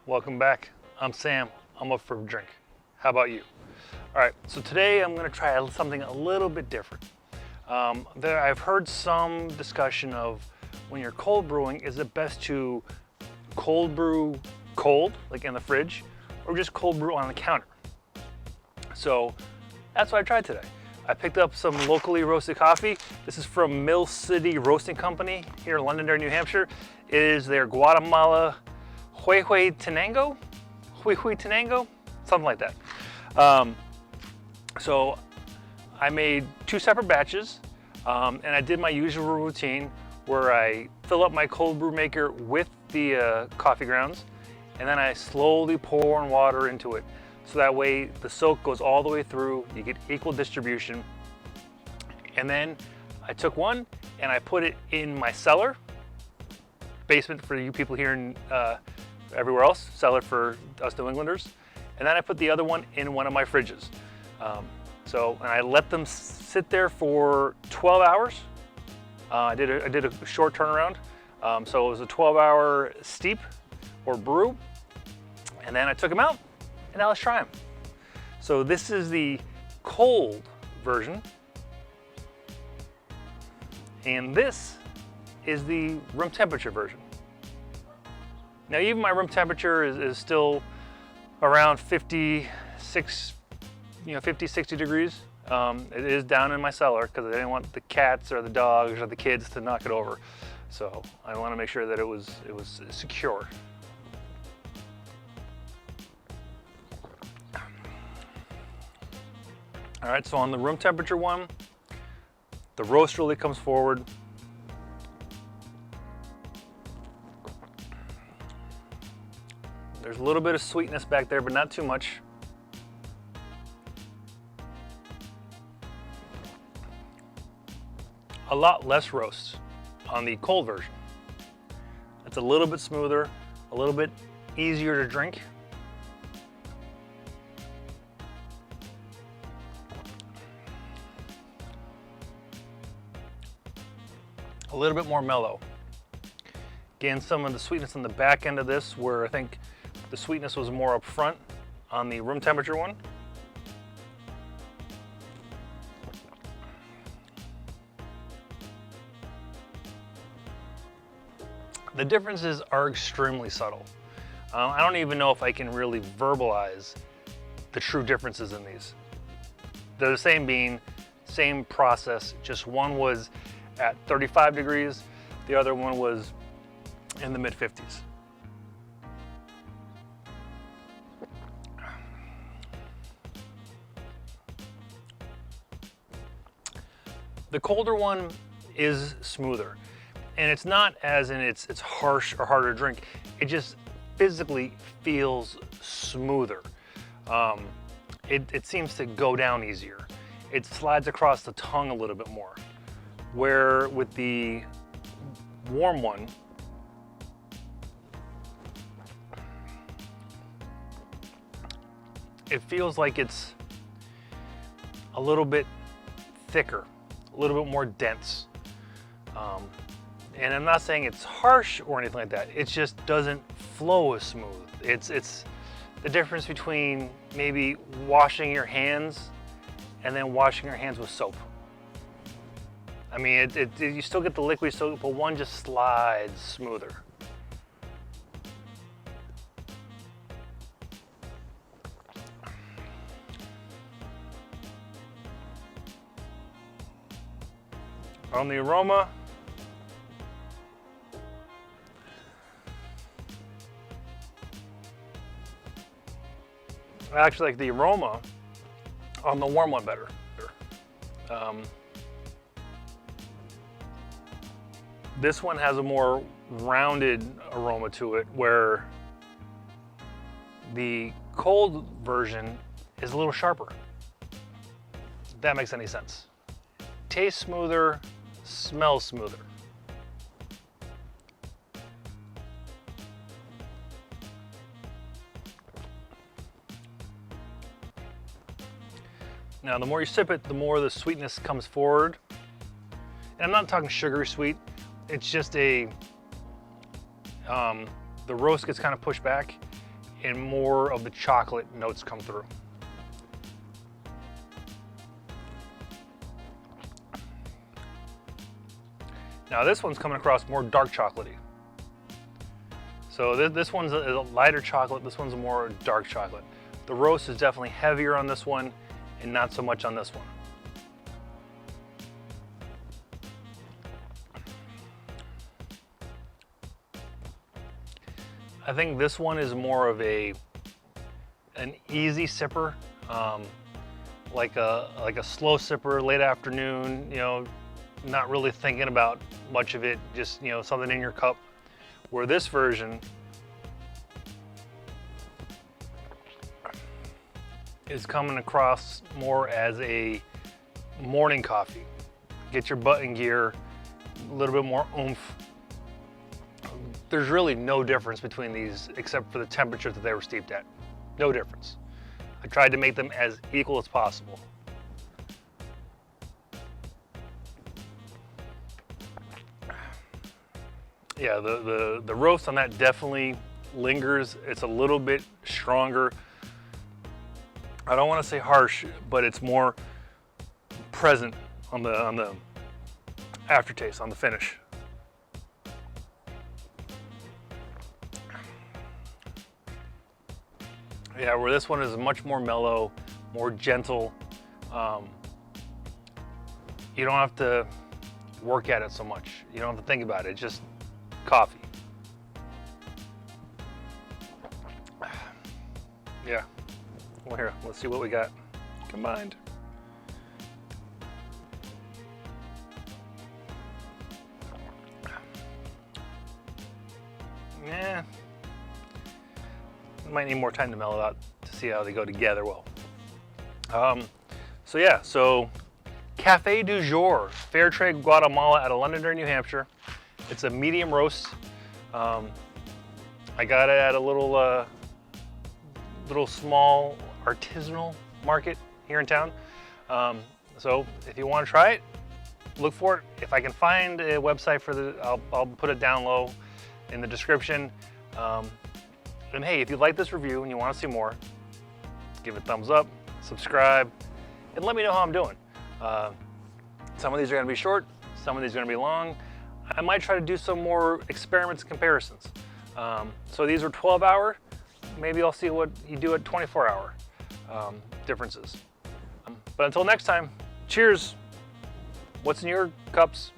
Welcome back. I'm Sam. I'm up for a drink. How about you? All right, so today I'm gonna try something a little bit different. I've heard some discussion of when you're cold brewing, is it best to cold brew cold, like in the fridge, or just cold brew on the counter? So that's what I tried today. I picked up some locally roasted coffee. This is from Mill City Roasting Company here in Londonderry, New Hampshire. It is their Guatemalan Huehuetenango? Something like that. So I made 2 separate batches, and I did my usual routine where I fill up my cold brew maker with the coffee grounds, and then I slowly pour water into it. So that way the soak goes all the way through, you get equal distribution. And then I took one and I put it in my cellar, basement for you people here in everywhere else, cellar for us New Englanders. And then I put the other one in one of my fridges. And I let them sit there for 12 hours. I did a short turnaround. So it was a 12-hour steep or brew. And then I took them out, and now let's try them. So this is the cold version. And this is the room temperature version. Now even my room temperature is still around 56, 50, 60 degrees. It is down in my cellar because I didn't want the cats or the dogs or the kids to knock it over. So I want to make sure that it was secure. All right, so on the room temperature one, the roast really comes forward. There's a little bit of sweetness back there, but not too much. A lot less roast on the cold version. It's a little bit smoother, a little bit easier to drink. A little bit more mellow. Again, some of the sweetness on the back end of this, where I think the sweetness was more up front on the room temperature one. The differences are extremely subtle. I don't even know if I can really verbalize the true differences in these. They're the same bean, same process, just one was at 35 degrees, the other one was in the mid-50s. The colder one is smoother, and it's not as in it's harsh or harder to drink. It just physically feels smoother. It seems to go down easier. It slides across the tongue a little bit more. Where with the warm one, it feels like it's a little bit thicker, a little bit more dense. And I'm not saying it's harsh or anything like that. It just doesn't flow as smooth. It's the difference between maybe washing your hands and then washing your hands with soap. I mean, you still get the liquid soap, but one just slides smoother. On the aroma, I actually like the aroma on the warm one better. This one has a more rounded aroma to it, where the cold version is a little sharper. If that makes any sense. Tastes smoother, smells smoother. Now, the more you sip it, the more the sweetness comes forward. And I'm not talking sugary sweet. It's just the roast gets kind of pushed back and more of the chocolate notes come through. Now this one's coming across more dark chocolatey. So this one's a lighter chocolate, this one's a more dark chocolate. The roast is definitely heavier on this one and not so much on this one. I think this one is more of an easy sipper, like a slow sipper, late afternoon, you know, not really thinking about much of it, just, you know, something in your cup. Where this version is coming across more as a morning coffee. Get your butt in gear, a little bit more oomph. There's really no difference between these except for the temperature that they were steeped at. No difference. I tried to make them as equal as possible. Yeah, the roast on that definitely lingers. It's a little bit stronger. I don't want to say harsh, but it's more present on the aftertaste, on the finish. Yeah, where this one is much more mellow, more gentle. You don't have to work at it so much. You don't have to think about it. It's just coffee. Yeah. Well, here, let's see what we got combined. Yeah. Might need more time to mellow out to see how they go together well. So yeah, so Cafe Dujour, fair trade Guatemala out of Londonderry, New Hampshire. It's a medium roast. I got it at a little small artisanal market here in town. So if you want to try it, look for it. If I can find a website for I'll put it down low in the description. And hey, if you like this review and you want to see more, give it a thumbs up, subscribe, and let me know how I'm doing. Some of these are going to be short, some of these are going to be long. I might try to do some more experiments and comparisons. So these are 12-hour. Maybe I'll see what you do at 24-hour differences. But until next time, cheers. What's in your cups?